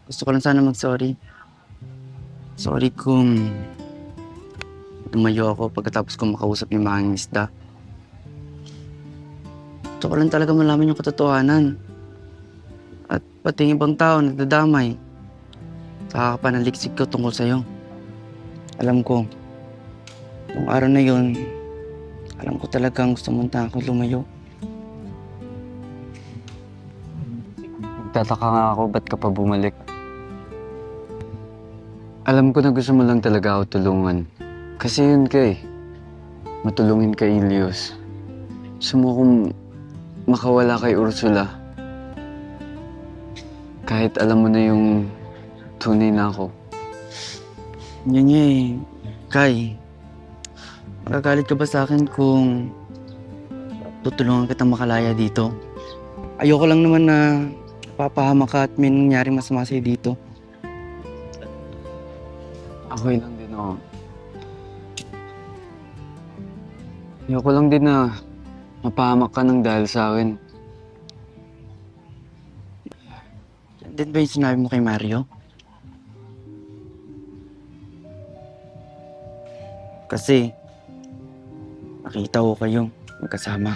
Gusto ko lang sana mag-sorry. Sorry kung lumayo ako pagkatapos kong makausap yung mga isda. Gusto ko lang talaga malaman yung katotohanan. At pati yung ibang tao nagdadamay sa kapanaliksik ko tungkol sa'yo. Alam ko, nung araw na yun, alam ko talagang gusto mong ako lumayo. Nagtataka nga ako ba't ka pa bumalik. Alam ko na gusto mo lang talaga ako tulungan. Kasi yun ka eh. Matulungin kay Ilios. Gusto mo kong makawala kay Ursula. Kahit alam mo na yung tunay na ako. Yun nga eh. Kai, magagalit ka ba sa akin kung tutulungan kitang makalaya dito? Ayoko lang naman na papahamak ka at may nangyaring masama sa'yo dito. Okay lang din ako. Ayoko lang din na mapahamak ka ng dahil sa akin. Yan din ba yung sinabi mo kay Mario? Kasi nakita ko kayo magkasama.